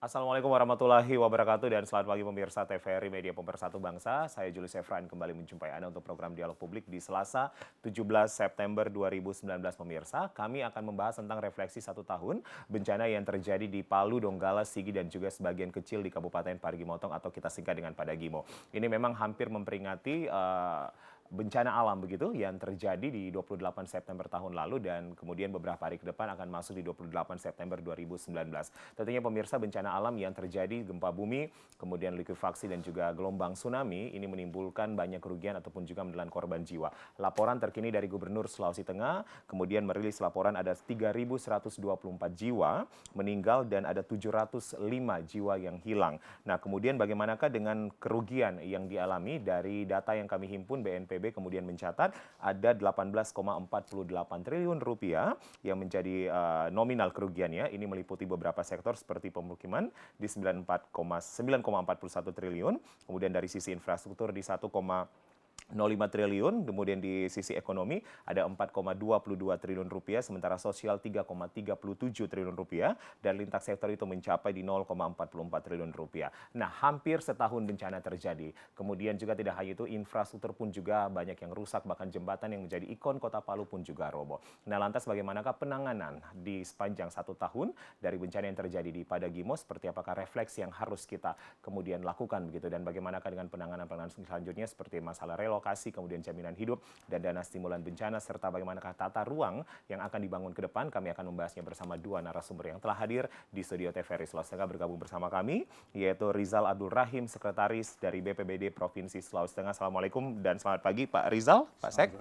Assalamualaikum warahmatullahi wabarakatuh dan selamat pagi pemirsa TVRI Media Pemersatu Bangsa. Saya Julius Efrain kembali menjumpai Anda untuk program Dialog Publik di Selasa 17 September 2019 pemirsa. Kami akan membahas tentang refleksi 1 tahun bencana yang terjadi di Palu, Donggala, Sigi dan juga sebagian kecil di Kabupaten Parigi Motong atau kita singkat dengan Padagimo. Ini memang hampir memperingati bencana alam begitu yang terjadi di 28 September tahun lalu dan kemudian beberapa hari ke depan akan masuk di 28 September 2019. Tentunya pemirsa bencana alam yang terjadi gempa bumi, kemudian likuifaksi dan juga gelombang tsunami ini menimbulkan banyak kerugian ataupun juga menelan korban jiwa. Laporan terkini dari Gubernur Sulawesi Tengah kemudian merilis laporan ada 3.124 jiwa meninggal dan ada 705 jiwa yang hilang. Nah, kemudian bagaimanakah dengan kerugian yang dialami? Dari data yang kami himpun BNPB kemudian mencatat ada 18,48 triliun rupiah yang menjadi nominal kerugiannya. Ini meliputi beberapa sektor seperti pemukiman di 9,41 triliun, kemudian dari sisi infrastruktur di 1,05 triliun, kemudian di sisi ekonomi ada 4,22 triliun rupiah, sementara sosial 3,37 triliun rupiah, dan lintas sektor itu mencapai di 0,44 triliun rupiah. Nah, hampir setahun bencana terjadi. Kemudian juga tidak hanya itu, infrastruktur pun juga banyak yang rusak, bahkan jembatan yang menjadi ikon kota Palu pun juga roboh. Nah, lantas bagaimanakah penanganan di sepanjang 1 tahun dari bencana yang terjadi di Padagimo? Seperti apakah refleksi yang harus kita kemudian lakukan begitu, dan bagaimanakah dengan penanganan selanjutnya seperti masalah relokasi, kemudian jaminan hidup, dan dana stimulan bencana, serta bagaimanakah tata ruang yang akan dibangun ke depan. Kami akan membahasnya bersama dua narasumber yang telah hadir di studio TVRI Sulawesi Tengah. Bergabung bersama kami, yaitu Rizal Abdul Rahim, Sekretaris dari BPBD Provinsi Sulawesi Tengah. Assalamualaikum dan selamat pagi Pak Rizal, Pak Sek.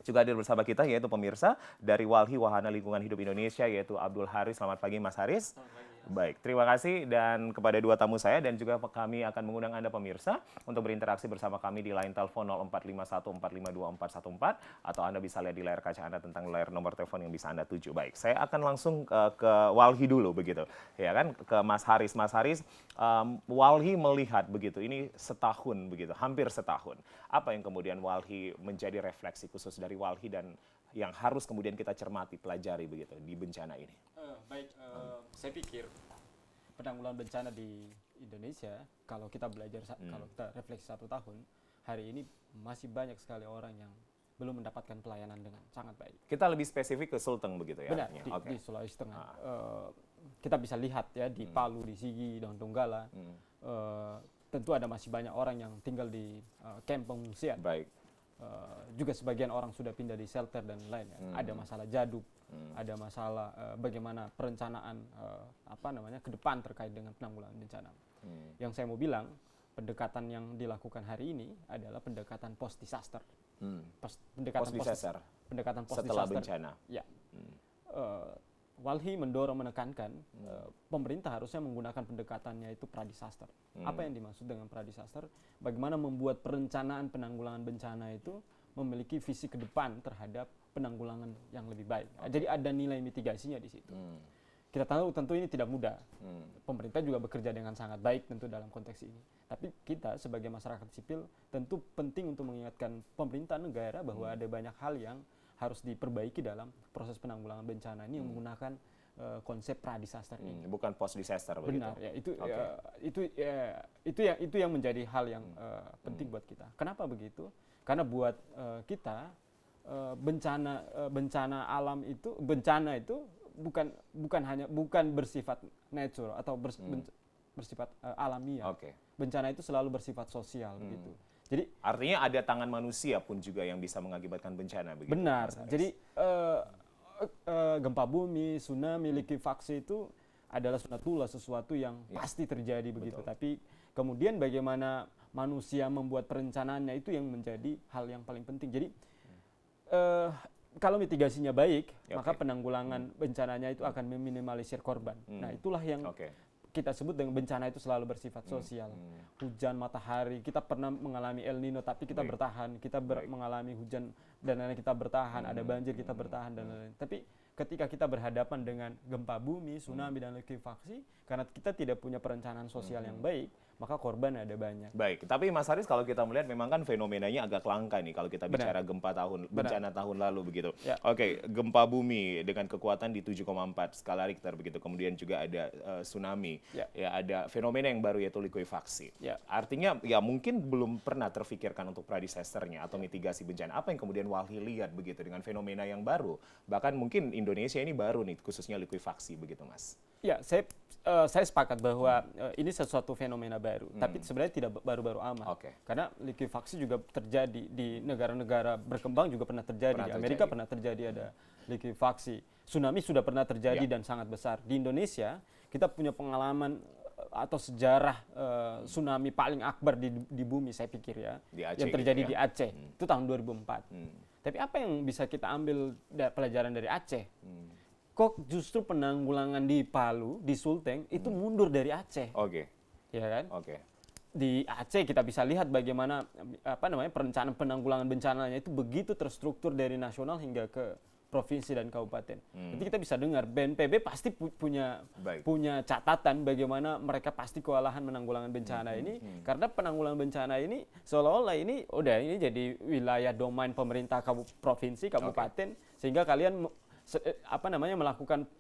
Juga hadir bersama kita yaitu pemirsa dari Walhi Wahana Lingkungan Hidup Indonesia, yaitu Abdul Haris. Selamat pagi Mas Haris. Baik, terima kasih dan kepada dua tamu saya, dan juga kami akan mengundang Anda pemirsa untuk berinteraksi bersama kami di line telepon 0451452414, atau Anda bisa lihat di layar kaca Anda tentang layar nomor telepon yang bisa Anda tuju. Baik, saya akan langsung ke Walhi dulu begitu. Ya kan, ke Mas Haris. Mas Haris, Walhi melihat begitu, ini setahun begitu, hampir setahun. Apa yang kemudian Walhi menjadi refleksi khusus dari Walhi dan yang harus kemudian kita cermati, pelajari begitu di bencana ini? Saya pikir penanggulangan bencana di Indonesia, kalau kita belajar, kalau kita refleksi 1 tahun, hari ini masih banyak sekali orang yang belum mendapatkan pelayanan dengan sangat baik. Kita lebih spesifik ke Sulteng begitu ya? Benar, di Sulawesi Tengah. Kita bisa lihat ya di Palu, di Sigi, dan Donggala, tentu ada masih banyak orang yang tinggal di kamp pengungsian. Baik. Juga sebagian orang sudah pindah di shelter dan lainnya. Ada masalah jaduk, ada masalah bagaimana perencanaan ke depan terkait dengan penanggulangan bencana. Yang saya mau bilang, pendekatan yang dilakukan hari ini adalah pendekatan post disaster. Pendekatan post setelah disaster. bencana. Ya. Walhi mendorong, menekankan pemerintah harusnya menggunakan pendekatannya itu pra-disaster. Apa yang dimaksud dengan pra-disaster? Bagaimana membuat perencanaan penanggulangan bencana itu memiliki visi ke depan terhadap penanggulangan yang lebih baik. Jadi ada nilai mitigasinya di situ. Kita tahu tentu ini tidak mudah. Pemerintah juga bekerja dengan sangat baik tentu dalam konteks ini. Tapi kita sebagai masyarakat sipil tentu penting untuk mengingatkan pemerintah negara bahwa ada banyak hal yang harus diperbaiki dalam proses penanggulangan bencana ini yang menggunakan konsep pra-disaster ini. Bukan post disaster begitu. Benar ya, itu yang menjadi hal yang penting buat kita. Kenapa begitu? Karena buat kita bencana alam itu, bencana itu bukan bersifat natural atau bersifat alamiah. Bencana itu selalu bersifat sosial begitu. Jadi artinya ada tangan manusia pun juga yang bisa mengakibatkan bencana begitu. Benar. Jadi gempa bumi, tsunami, likuifaksi itu adalah sunatullah, sesuatu yang pasti terjadi begitu. Tapi kemudian bagaimana manusia membuat perencanaannya itu yang menjadi hal yang paling penting. Jadi kalau mitigasinya baik, maka penanggulangan bencananya itu akan meminimalisir korban. Nah, itulah yang kita sebut dengan bencana itu selalu bersifat sosial. Hujan matahari, kita pernah mengalami El Nino tapi kita bertahan, kita mengalami hujan dan lain-lain kita bertahan, ada banjir kita bertahan dan lain-lain. Tapi ketika kita berhadapan dengan gempa bumi, tsunami dan likuifaksi, karena kita tidak punya perencanaan sosial yang baik, maka korban ada banyak. Baik, tapi Mas Haris kalau kita melihat memang kan fenomenanya agak langka nih kalau kita bicara bencana tahun lalu begitu. Ya. Oke, gempa bumi dengan kekuatan di 7,4 skala Richter begitu. Kemudian juga ada tsunami. Ya. Ya, ada fenomena yang baru yaitu likuifaksi. Ya. Artinya ya mungkin belum pernah terfikirkan untuk pradisasternya atau mitigasi bencana. Apa yang kemudian Walhi lihat begitu dengan fenomena yang baru? Bahkan mungkin Indonesia ini baru nih khususnya likuifaksi begitu, Mas. Ya, saya sepakat bahwa ini sesuatu fenomena baru, tapi sebenarnya tidak baru-baru amat. Oke. Karena likuifaksi juga terjadi di negara-negara berkembang, juga pernah terjadi. Di Amerika pernah terjadi ada likuifaksi. Tsunami sudah pernah terjadi dan sangat besar. Di Indonesia kita punya pengalaman atau sejarah tsunami paling akbar di bumi, saya pikir ya, Di Aceh yang terjadi gitu ya? di Aceh. Itu tahun 2004. Tapi apa yang bisa kita ambil pelajaran dari Aceh? Kok justru penanggulangan di Palu, di Sulteng itu mundur dari Aceh, Oke. ya kan? Oke. Di Aceh kita bisa lihat bagaimana perencanaan penanggulangan bencananya itu begitu terstruktur dari nasional hingga ke provinsi dan kabupaten. Nanti kita bisa dengar BNPB pasti punya catatan bagaimana mereka pasti kewalahan menanggulangan bencana ini, karena penanggulangan bencana ini seolah-olah ini jadi wilayah domain pemerintah provinsi, kabupaten, sehingga kalian melakukan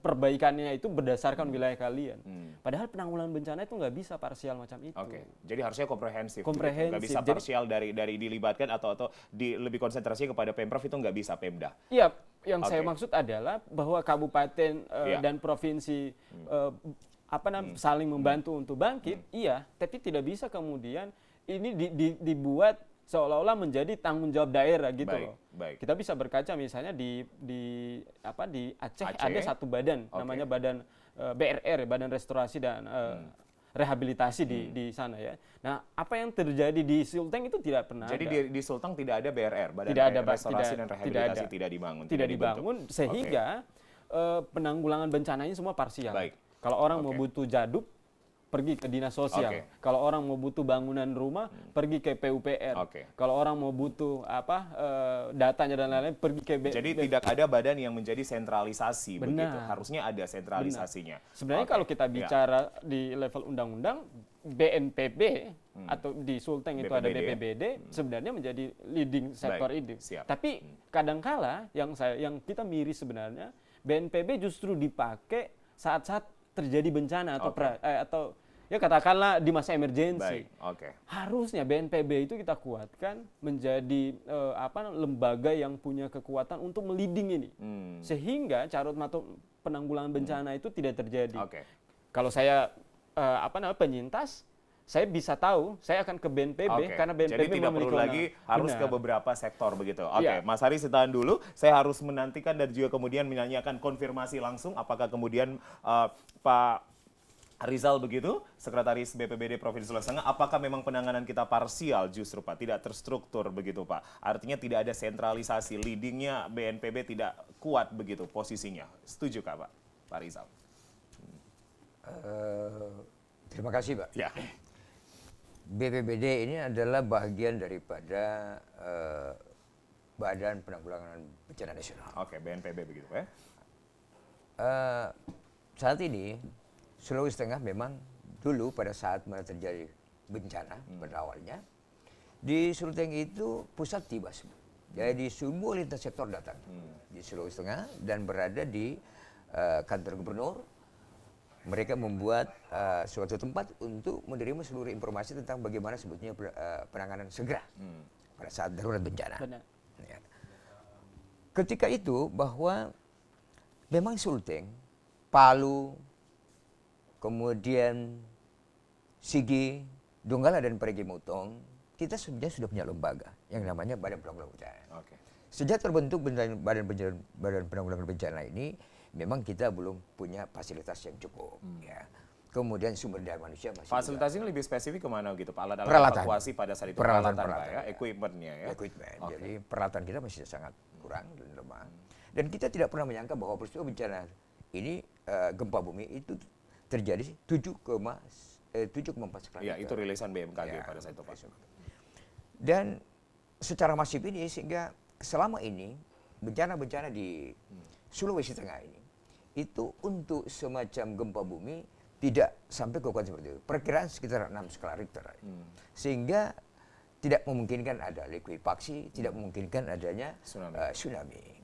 perbaikannya itu berdasarkan wilayah kalian. Padahal penanggulangan bencana itu nggak bisa parsial macam itu. Oke, jadi harusnya komprehensif. Komprehensif. Nggak bisa parsial dari dilibatkan atau lebih konsentrasinya kepada Pemprov itu nggak bisa Pemda. Iya, yang saya maksud adalah bahwa kabupaten dan provinsi saling membantu untuk bangkit, iya, tapi tidak bisa kemudian ini dibuat seolah-olah menjadi tanggung jawab daerah gitu loh. Baik. Kita bisa berkaca misalnya di Aceh ada satu badan namanya Badan BRR, Badan Restorasi dan Rehabilitasi di sana ya. Nah, apa yang terjadi di Sulteng itu tidak pernah Jadi ada. di Sulteng tidak ada BRR, Badan Tidak ada, Restorasi dan Rehabilitasi tidak tidak dibangun. Tidak dibentuk. dibangun sehingga penanggulangan bencananya semua parsial. Baik. Kalau orang mau butuh jaduk, pergi ke dinas sosial. Kalau orang mau butuh bangunan rumah, pergi ke PUPR. Kalau orang mau butuh datanya dan lain-lain, pergi ke Jadi tidak ada badan yang menjadi sentralisasi begitu. Benar. Harusnya ada sentralisasinya. Sebenarnya kalau kita bicara di level undang-undang, BNPB atau di Sulteng itu ada BPBD, sebenarnya menjadi leading sektor ini. Tapi kadangkala yang kita miris sebenarnya, BNPB justru dipakai saat-saat terjadi bencana atau ya katakanlah di masa emergensi. Harusnya BNPB itu kita kuatkan menjadi lembaga yang punya kekuatan untuk meliding ini, sehingga carut marut penanggulangan bencana itu tidak terjadi. Kalau saya penyintas, saya bisa tahu saya akan ke BNPB karena BNPB jadi tidak perlu lagi harus ke beberapa sektor begitu. Mas Haris ditahan dulu. Saya harus menantikan dan juga kemudian menyanyikan konfirmasi langsung apakah kemudian Pak Rizal begitu, Sekretaris BPBD Provinsi Sulawesi Tengah, apakah memang penanganan kita parsial justru Pak, tidak terstruktur begitu Pak? Artinya tidak ada sentralisasi, leadingnya BNPB tidak kuat begitu posisinya. Setuju Pak Rizal? Terima kasih Pak. Ya. BPBD ini adalah bagian daripada Badan Penanggulangan Bencana Nasional. BNPB begitu ya. Saat ini Sulawesi Tengah memang dulu pada saat terjadi bencana pada awalnya, di Sulteng itu pusat tiba semua. Jadi semua lintas sektor datang di Sulawesi Tengah dan berada di kantor gubernur. Mereka membuat suatu tempat untuk menerima seluruh informasi tentang bagaimana sebetulnya penanganan segera pada saat darurat bencana. Ya. Ketika itu bahwa memang Sulteng, Palu, kemudian Sigi, Donggala dan Parigi Mutong, kita sebenarnya sudah punya lembaga yang namanya Badan Penanggulangan Bencana. Sejak terbentuk Badan Penanggulangan Bencana ini, memang kita belum punya fasilitas yang cukup. Ya. Kemudian sumber daya manusia masih fasilitas ini lebih spesifik kemana gitu Pak? Alat-alat peralatan. evakuasi pada saat itu peralatan Pak ya, equipment-nya ya. Jadi peralatan kita masih sangat kurang dan lemah. Dan kita tidak pernah menyangka bahwa peristiwa bencana ini gempa bumi itu terjadi 7,4 skala. Ya, itu rilisan BMKG pada saat itu Pak. Dan secara masif ini sehingga selama ini bencana-bencana di Sulawesi Tengah ini itu untuk semacam gempa bumi tidak sampai kekuatan seperti itu. Perkiraan sekitar 6 skala Richter. Sehingga tidak memungkinkan ada likuifaksi, tidak memungkinkan adanya tsunami.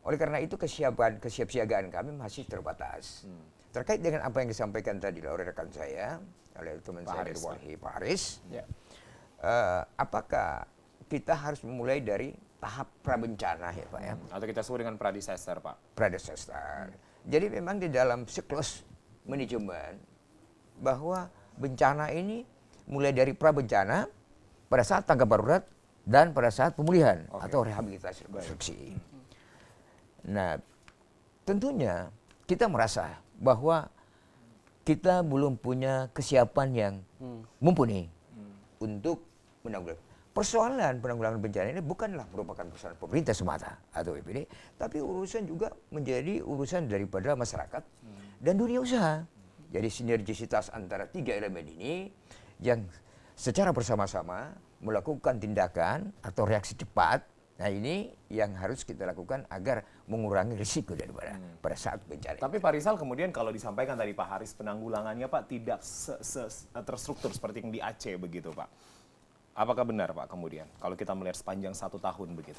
Oleh karena itu kesiapsiagaan kami masih terbatas. Terkait dengan apa yang disampaikan tadi oleh rekan saya, oleh teman saya dari Walhi, Pak Haris, apakah kita harus memulai dari tahap prabencana ya Pak ya? Atau kita sebut dengan pradisaster Pak? Pradisaster. Jadi memang di dalam siklus manajemen bahwa bencana ini mulai dari prabencana pada saat tanggap darurat dan pada saat pemulihan atau rehabilitasi rekonstruksi. Nah, tentunya kita merasa bahwa kita belum punya kesiapan yang mumpuni untuk menanggulangi. Persoalan penanggulangan bencana ini bukanlah merupakan persoalan pemerintah semata atau BPBD, tapi urusan juga menjadi urusan daripada masyarakat dan dunia usaha. Jadi sinergisitas antara 3 elemen ini yang secara bersama-sama melakukan tindakan atau reaksi cepat. Nah ini yang harus kita lakukan agar mengurangi risiko daripada pada saat bencana. Tapi Pak Rizal kemudian kalau disampaikan tadi Pak Haris penanggulangannya Pak tidak terstruktur seperti yang di Aceh begitu Pak. Apakah benar Pak kemudian kalau kita melihat sepanjang 1 tahun begitu?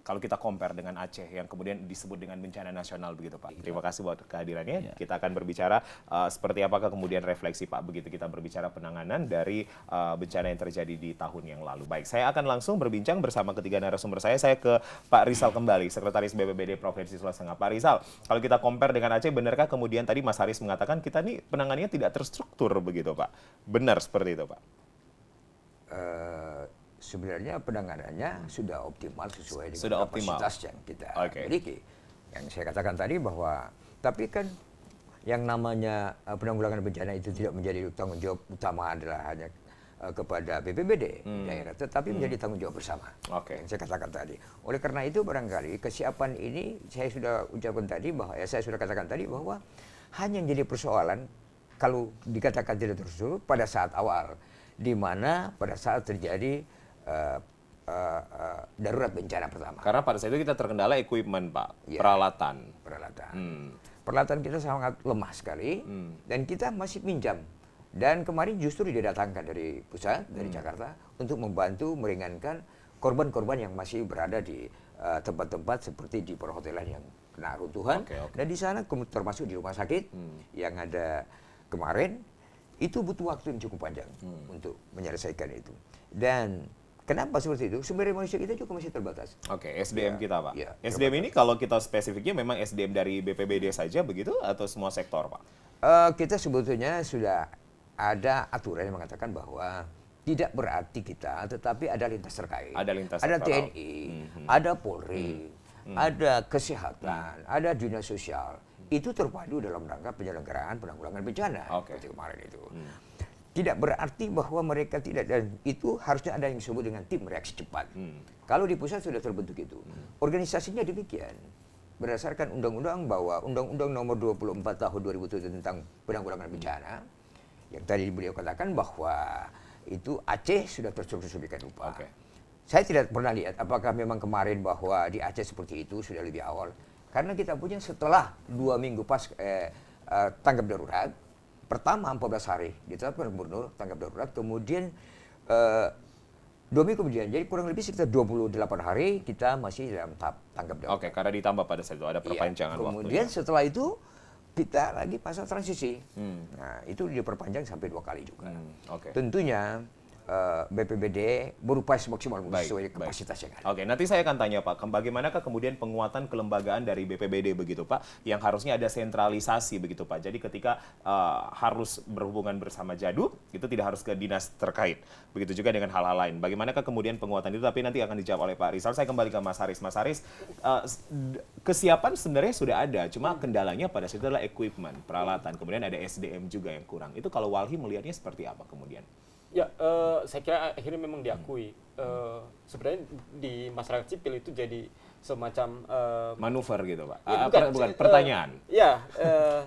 Kalau kita compare dengan Aceh yang kemudian disebut dengan bencana nasional begitu Pak. Terima kasih buat kehadirannya. Kita akan berbicara seperti apakah kemudian refleksi Pak begitu kita berbicara penanganan dari bencana yang terjadi di tahun yang lalu. Baik, saya akan langsung berbincang bersama ketiga narasumber saya. Saya ke Pak Rizal kembali, Sekretaris BPBD Provinsi Sulawesi Tengah. Pak Rizal, kalau kita compare dengan Aceh, benarkah kemudian tadi Mas Haris mengatakan kita nih penanganannya tidak terstruktur begitu Pak? Benar seperti itu Pak? Sebenarnya penanganannya sudah optimal sesuai dengan Sudah kapasitas yang kita miliki. Yang saya katakan tadi bahwa, tapi kan yang namanya penanggulangan bencana itu tidak menjadi tanggung jawab utama adalah hanya kepada BPBD daerah, tetapi menjadi tanggung jawab bersama. Yang saya katakan tadi. Oleh karena itu barangkali kesiapan ini saya sudah ucapkan tadi bahwa saya sudah katakan tadi bahwa hanya menjadi persoalan kalau dikatakan tidak terstruktur pada saat awal, di mana pada saat terjadi darurat bencana pertama. Karena pada saat itu kita terkendala equipment Pak, peralatan. Peralatan kita sangat lemah sekali dan kita masih pinjam. Dan kemarin justru didatangkan dari pusat, dari Jakarta untuk membantu meringankan korban-korban yang masih berada di tempat-tempat seperti di perhotelan yang kena runtuhan. Dan di sana termasuk di rumah sakit yang ada kemarin, itu butuh waktu yang cukup panjang untuk menyelesaikan itu. Dan kenapa seperti itu? Sumber daya manusia kita juga masih terbatas. SDM kita Pak. SDM terbatas. ini kalau kita spesifiknya memang SDM dari BPBD saja begitu atau semua sektor Pak? Kita sebetulnya sudah ada aturan yang mengatakan bahwa tidak berarti kita, tetapi ada lintas terkait. Ada TNI, ada Polri, ada kesehatan, ada dinas sosial. Itu terpadu dalam rangka penyelenggaraan penanggulangan bencana seperti kemarin itu. Tidak berarti bahwa mereka tidak, dan itu harusnya ada yang disebut dengan tim reaksi cepat. Kalau di pusat sudah terbentuk itu. Organisasinya demikian. Berdasarkan undang-undang bahwa Undang-Undang Nomor 24 Tahun 2007 tentang penanggulangan bencana, yang tadi beliau katakan bahwa itu Aceh sudah terstruktur sedemikian rupa. Saya tidak pernah lihat apakah memang kemarin bahwa di Aceh seperti itu sudah lebih awal. Karena kita punya setelah 2 minggu pas tanggap darurat, pertama 14 hari ditetapkan gubernur tanggap darurat, kemudian 2 minggu kemudian, jadi kurang lebih sekitar 28 hari kita masih dalam tahap tanggap darurat. Karena ditambah pada saat itu ada perpanjangan waktu. Kemudian setelah itu kita lagi masa transisi. Nah itu diperpanjang sampai 2 kali juga. Tentunya BPBD berupaya semaksimal sesuai kapasitas yang ada. Nanti saya akan tanya Pak, bagaimanakah kemudian penguatan kelembagaan dari BPBD begitu Pak, yang harusnya ada sentralisasi begitu Pak. Jadi ketika harus berhubungan bersama Jadu, itu tidak harus ke dinas terkait. Begitu juga dengan hal-hal lain. Bagaimanakah kemudian penguatan itu, tapi nanti akan dijawab oleh Pak Rizal. Saya kembali ke Mas Haris. Mas Haris, kesiapan sebenarnya sudah ada, cuma kendalanya pada situ adalah equipment, peralatan, kemudian ada SDM juga yang kurang. Itu kalau Walhi melihatnya seperti apa kemudian? Ya, saya kira akhirnya memang diakui. Sebenarnya di masyarakat sipil itu jadi semacam manuver gitu Pak? Bukan pertanyaan.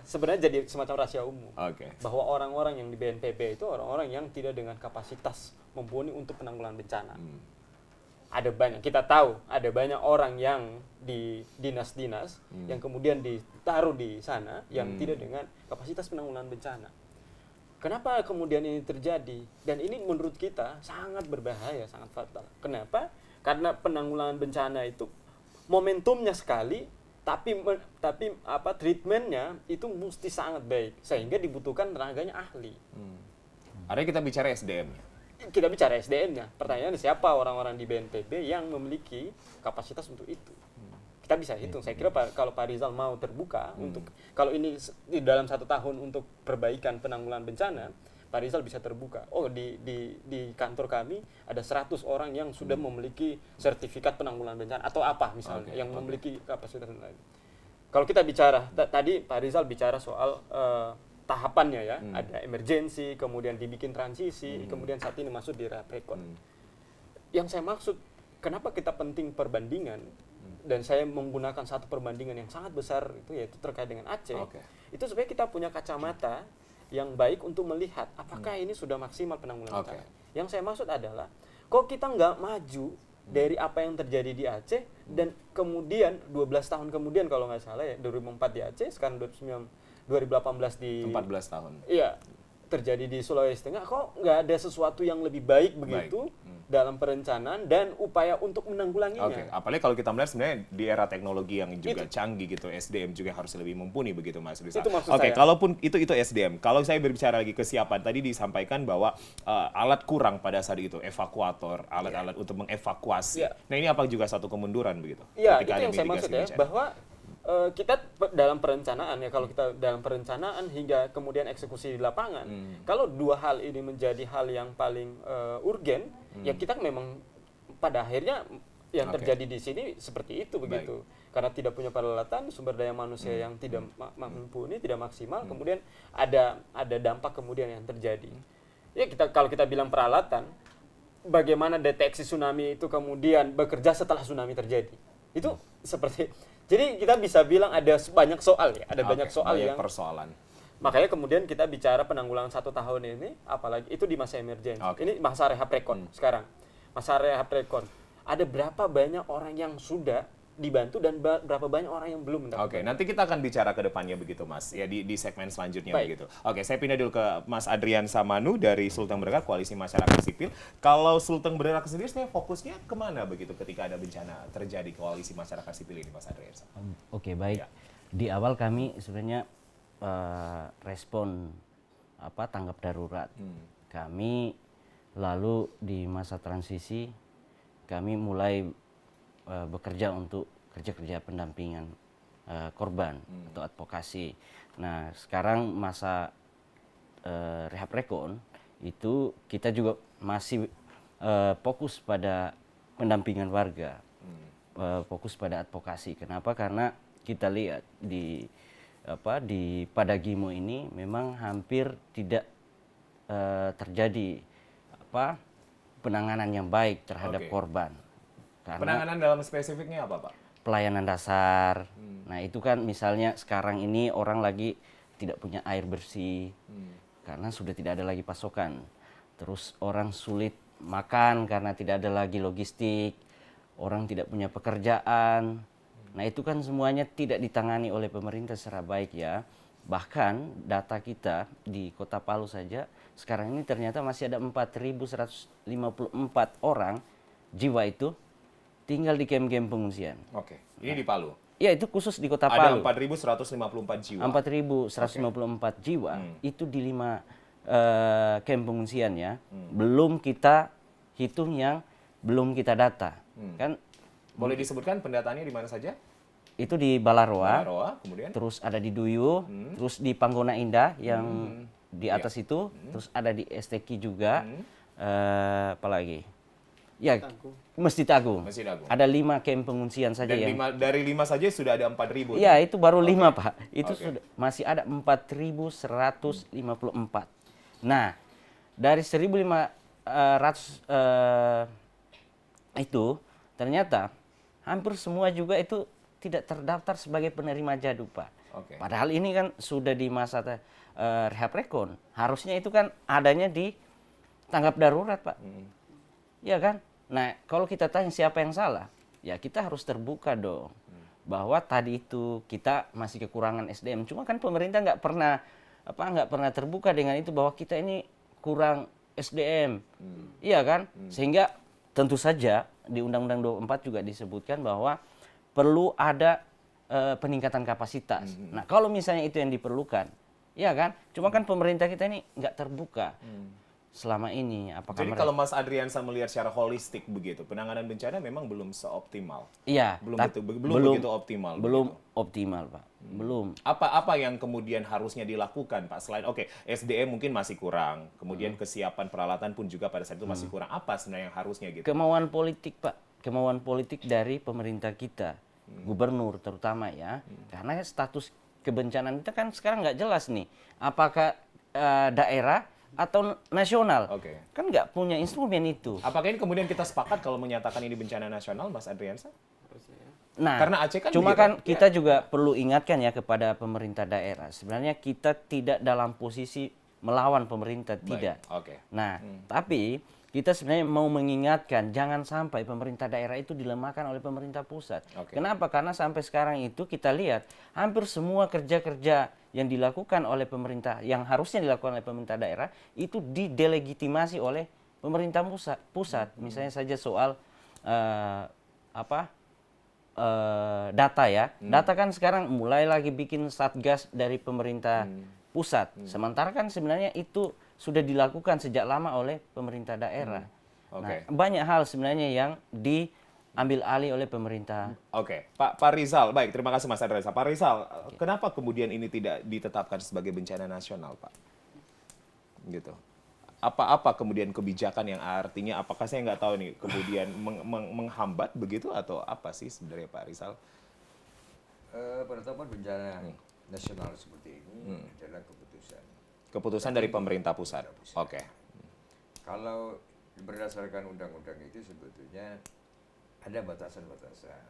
Sebenarnya jadi semacam rahasia umum. Bahwa orang-orang yang di BNPB itu orang-orang yang tidak dengan kapasitas mumpuni untuk penanggulangan bencana. ada banyak, kita tahu ada banyak orang yang di dinas-dinas yang kemudian ditaruh di sana yang tidak dengan kapasitas penanggulangan bencana. Kenapa kemudian ini terjadi? Dan ini menurut kita sangat berbahaya, sangat fatal. Kenapa? Karena penanggulangan bencana itu momentumnya sekali, tapi treatmentnya itu mesti sangat baik, sehingga dibutuhkan tenaganya ahli. Artinya kita bicara SDM-nya. Kita bicara SDM-nya. Pertanyaannya siapa orang-orang di BNPB yang memiliki kapasitas untuk itu? Kita bisa hitung. Saya kira kalau Pak Rizal mau terbuka untuk kalau ini di dalam 1 tahun untuk perbaikan penanggulangan bencana, Pak Rizal bisa terbuka. Oh, di kantor kami ada 100 orang yang sudah memiliki sertifikat penanggulangan bencana atau apa misalnya yang memiliki kapasitas dan lain. Kalau kita bicara tadi Pak Rizal bicara soal tahapannya ya, ada emergency, kemudian dibikin transisi, kemudian saat ini masuk di rehab rekon. Yang saya maksud, kenapa kita penting perbandingan, dan saya menggunakan satu perbandingan yang sangat besar itu yaitu terkait dengan Aceh, itu supaya kita punya kacamata yang baik untuk melihat apakah ini sudah maksimal penanggulangan bencana. Yang saya maksud adalah, kok kita nggak maju dari apa yang terjadi di Aceh, dan kemudian 12 tahun kemudian kalau nggak salah ya, 2004 di Aceh, sekarang 2018 di 14 tahun. Iya, terjadi di Sulawesi Tengah, kok nggak ada sesuatu yang lebih baik begitu dalam perencanaan dan upaya untuk menanggulanginya. Apalagi kalau kita melihat sebenarnya di era teknologi yang juga canggih gitu, SDM juga harus lebih mumpuni begitu Mas Rizal. Itu maksud saya. Kalaupun itu SDM. Kalau saya berbicara lagi kesiapan, tadi disampaikan bahwa alat kurang pada saat itu, evakuator, alat-alat untuk mengevakuasi. Nah, ini apa juga satu kemunduran begitu? Iya, itu yang saya maksud ya, bahwa kita dalam perencanaan ya, kalau kita dalam perencanaan hingga kemudian eksekusi di lapangan, kalau dua hal ini menjadi hal yang paling urgen, ya kita memang pada akhirnya yang terjadi di sini seperti itu begitu. Karena tidak punya peralatan, sumber daya manusia yang tidak mumpuni, tidak maksimal, kemudian ada dampak kemudian yang terjadi. Ya kalau kita bilang peralatan, bagaimana deteksi tsunami itu kemudian bekerja setelah tsunami terjadi. Itu seperti, jadi kita bisa bilang ada banyak soal ya, ada banyak soal yang persoalan. Makanya kemudian kita bicara penanggulangan 1 tahun ini, apalagi itu di masa emergency. Ini masa rehab rekon sekarang. Masa rehab rekon. Ada berapa banyak orang yang sudah dibantu dan berapa banyak orang yang belum mendapatkan. Nanti kita akan bicara ke depannya begitu Mas, ya di segmen selanjutnya begitu. Saya pindah dulu ke Mas Adrian Samanu dari Sulteng Berderat, Koalisi Masyarakat Sipil. Kalau Sulteng Berderat sendiri sebenarnya fokusnya kemana begitu ketika ada bencana terjadi Koalisi Masyarakat Sipil ini Mas Adrian? Baik. Di awal kami sebenarnya respon tanggap darurat. Kami lalu di masa transisi kami mulai bekerja untuk kerja-kerja pendampingan korban atau advokasi. Nah, sekarang masa rehab rekon itu kita juga masih fokus pada pendampingan warga, fokus pada advokasi. Kenapa? Karena kita lihat di Padagimo ini memang hampir tidak terjadi penanganan yang baik terhadap korban. Karena penanganan dalam spesifiknya apa Pak? Pelayanan dasar. Nah itu kan misalnya sekarang ini orang lagi tidak punya air bersih karena sudah tidak ada lagi pasokan. Terus orang sulit makan karena tidak ada lagi logistik. Orang tidak punya pekerjaan. Nah itu kan semuanya tidak ditangani oleh pemerintah secara baik ya. Bahkan data kita di Kota Palu saja sekarang ini ternyata masih ada 4.154 orang jiwa itu tinggal di kem-kem pengungsian. Ini di Palu? Ya, itu khusus di Kota Palu. Ada 4.154 jiwa? 4.154 jiwa, itu di 5 kem pengungsian ya. Belum kita hitung yang belum kita data. Kan? Boleh disebutkan pendataannya di mana saja? Itu di Balaroa, kemudian? Terus ada di Duyu, terus di Panggona Indah yang di atas itu, terus ada di STQ juga, apalagi? Ya, Masjid Agung. Ada 5 kem pengungsian saja. Dan dari 5 saja sudah ada 4.000? Iya, itu baru 5 Pak. Itu sudah, masih ada 4.154. Nah, dari 1.500 itu, ternyata hampir semua juga itu tidak terdaftar sebagai penerima jadu Pak. Padahal ini kan sudah di masa rehab rekon. Harusnya itu kan adanya di tanggap darurat Pak. Iya kan? Nah, kalau kita tanya siapa yang salah, ya kita harus terbuka dong. Bahwa tadi itu kita masih kekurangan SDM. Cuma kan pemerintah nggak pernah terbuka dengan itu bahwa kita ini kurang SDM. Iya kan? Sehingga tentu saja di Undang-Undang 24 juga disebutkan bahwa perlu ada peningkatan kapasitas. Nah, kalau misalnya itu yang diperlukan, ya kan? Cuma kan pemerintah kita ini nggak terbuka selama ini. Apakah Jadi kalau Mas Adriansa melihat secara holistik begitu, penanganan bencana memang belum seoptimal. Iya, Belum belum begitu optimal. belum begitu. optimal, Pak. Belum. Apa yang kemudian harusnya dilakukan, Pak? Selain SDM mungkin masih kurang, kemudian kesiapan peralatan pun juga pada saat itu masih kurang. Apa sebenarnya yang harusnya gitu? Kemauan politik, Pak. Kemauan politik dari pemerintah kita. Gubernur terutama ya. Karena status kebencanaan kita kan sekarang nggak jelas nih. Apakah daerah atau nasional? Oke. Kan nggak punya instrumen itu. Apakah ini kemudian kita sepakat kalau menyatakan ini bencana nasional, Mas Adriansa? Nah, Karena Aceh kan cuma begitu. kan kita juga perlu ingatkan ya kepada pemerintah daerah. Sebenarnya kita tidak dalam posisi melawan pemerintah, tidak. Oke. Nah, tapi kita sebenarnya mau mengingatkan jangan sampai pemerintah daerah itu dilemahkan oleh pemerintah pusat. Oke. Kenapa? Karena sampai sekarang itu kita lihat hampir semua kerja-kerja yang dilakukan oleh pemerintah, yang harusnya dilakukan oleh pemerintah daerah itu didelegitimasi oleh pemerintah pusat. Misalnya saja soal data ya. Data kan sekarang mulai lagi bikin satgas dari pemerintah pusat. Sementara kan sebenarnya itu sudah dilakukan sejak lama oleh pemerintah daerah. Oke. Nah, banyak hal sebenarnya yang diambil alih oleh pemerintah. Oke, Pak Rizal, baik, terima kasih Mas Adriansa. Pak Rizal, kenapa kemudian ini tidak ditetapkan sebagai bencana nasional, Pak? Gitu. Apa kemudian kebijakan yang artinya, apakah saya nggak tahu nih, kemudian menghambat begitu atau apa sih sebenarnya Pak Rizal? Penetapan bencana nasional seperti ini adalah Keputusan dari pemerintah pusat. Oke. Kalau berdasarkan undang-undang itu sebetulnya ada batasan-batasan.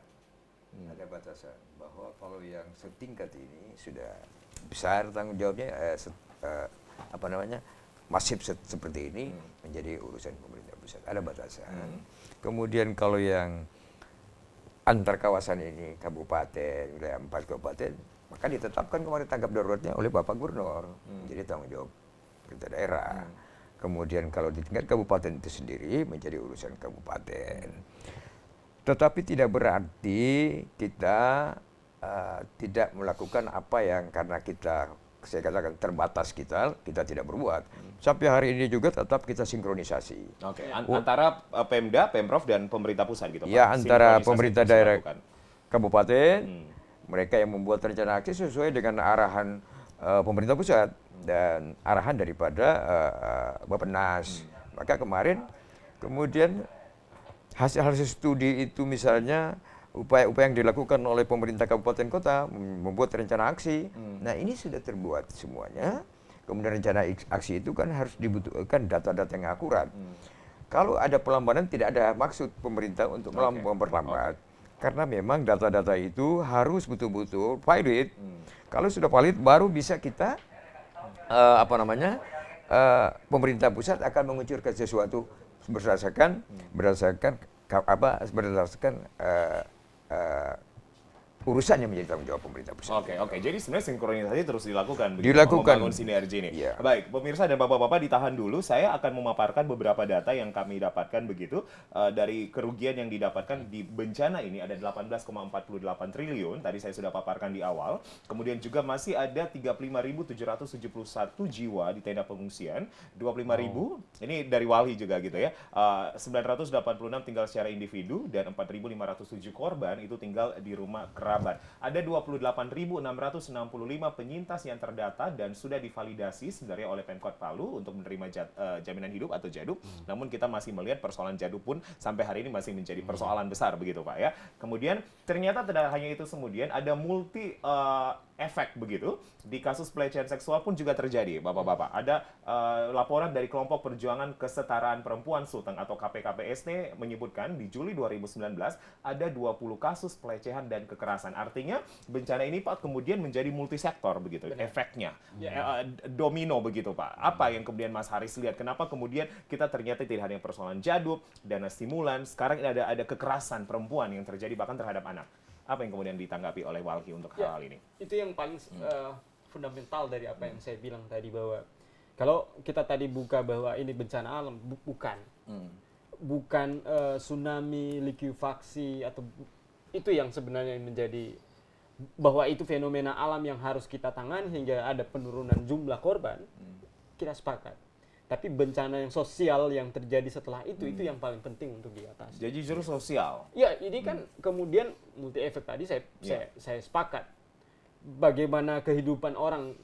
Ada batasan bahwa kalau yang setingkat ini sudah besar tanggung jawabnya, masif seperti ini menjadi urusan pemerintah pusat. Ada batasan. Kemudian kalau yang antar kawasan ini kabupaten, wilayah 4 kabupaten, maka ditetapkan kemarin tanggap daruratnya oleh Bapak Gubernur. Jadi tanggung jawab pemerintah daerah. Kemudian kalau di tingkat kabupaten itu sendiri menjadi urusan kabupaten. Tetapi tidak berarti kita tidak melakukan apa yang karena saya katakan terbatas kita tidak berbuat. Sampai hari ini juga tetap kita sinkronisasi. Oke, antara Pemda, Pemprov dan pemerintah pusat gitu, Pak? Ya, antara Sinkronisasi pemerintah terus daerah dilakukan. kabupaten, mereka yang membuat rencana aksi sesuai dengan arahan pemerintah pusat dan arahan daripada Bappenas. Maka kemarin kemudian hasil studi itu misalnya upaya-upaya yang dilakukan oleh pemerintah kabupaten kota membuat rencana aksi. Nah, ini sudah terbuat semuanya. Kemudian rencana aksi itu kan harus dibutuhkan data-data yang akurat. Kalau ada pelambanan tidak ada maksud pemerintah untuk memperlambat. Karena memang data-data itu harus betul-betul valid. Kalau sudah valid baru bisa kita pemerintah pusat akan mengucurkan sesuatu berdasarkan urusan yang menjadi tanggung jawab pemerintah pusat. Oke. Jadi sebenarnya sinkronisasi terus dilakukan. Dilakukan. Membangun sinergi ini. Iya. Baik, pemirsa dan bapak-bapak ditahan dulu. Saya akan memaparkan beberapa data yang kami dapatkan begitu. Dari kerugian yang didapatkan di bencana ini ada 18,48 triliun. Tadi saya sudah paparkan di awal. Kemudian juga masih ada 35.771 jiwa di tenda pengungsian. 25.000, ini dari Walhi juga gitu ya. 986 tinggal secara individu dan 4.507 korban itu tinggal di rumah kerabat. Ada 28.665 penyintas yang terdata dan sudah divalidasi sebenarnya oleh Pemkot Palu untuk menerima jaminan hidup atau JADUP. Namun kita masih melihat persoalan JADUP pun sampai hari ini masih menjadi persoalan besar begitu Pak ya. Kemudian ternyata tidak hanya itu, kemudian ada multi efek begitu. Di kasus pelecehan seksual pun juga terjadi, Bapak-bapak. Ada laporan dari kelompok perjuangan kesetaraan perempuan Sulteng atau KPKPST menyebutkan di Juli 2019 ada 20 kasus pelecehan dan kekerasan. Artinya bencana ini Pak kemudian menjadi multisektor begitu efeknya. Domino begitu Pak. Apa yang kemudian Mas Haris lihat? Kenapa kemudian kita ternyata tidak hanya persoalan jaduk, dana stimulan, sekarang ada kekerasan perempuan yang terjadi bahkan terhadap anak. Apa yang kemudian ditanggapi oleh Walhi untuk hal ini? Itu yang paling fundamental dari apa yang saya bilang tadi, bahwa kalau kita tadi buka bahwa ini bencana alam, bukan tsunami, likuifaksi, atau itu yang sebenarnya menjadi bahwa itu fenomena alam yang harus kita tangani hingga ada penurunan jumlah korban, kita sepakat. Tapi bencana yang sosial yang terjadi setelah itu yang paling penting untuk diatasi. Jadi justru sosial. Ya, ini kan kemudian multi efek tadi saya sepakat. Bagaimana kehidupan orang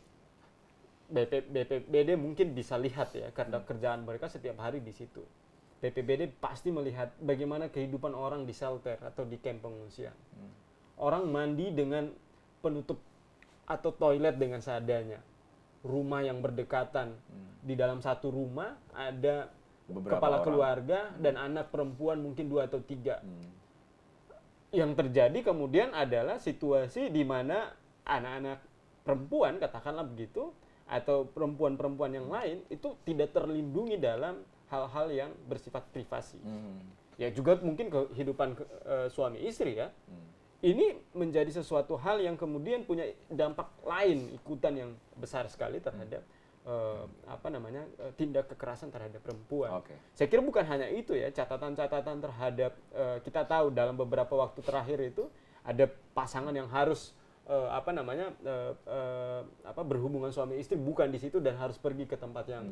BPBD mungkin bisa lihat ya, karena kerjaan mereka setiap hari di situ. BPBD pasti melihat bagaimana kehidupan orang di shelter atau di kamp pengungsian. Orang mandi dengan penutup atau toilet dengan seadanya. Rumah yang berdekatan. Di dalam satu rumah ada Beberapa kepala orang. keluarga dan anak perempuan mungkin 2 atau 3. Yang terjadi kemudian adalah situasi di mana anak-anak perempuan, katakanlah begitu, atau perempuan-perempuan yang lain itu tidak terlindungi dalam hal-hal yang bersifat privasi. Ya juga mungkin kehidupan suami istri ya. Ini menjadi sesuatu hal yang kemudian punya dampak lain ikutan yang besar sekali terhadap tindak kekerasan terhadap perempuan. Oke. Saya kira bukan hanya itu ya, catatan-catatan terhadap kita tahu dalam beberapa waktu terakhir itu ada pasangan yang harus berhubungan suami istri bukan di situ dan harus pergi ke tempat yang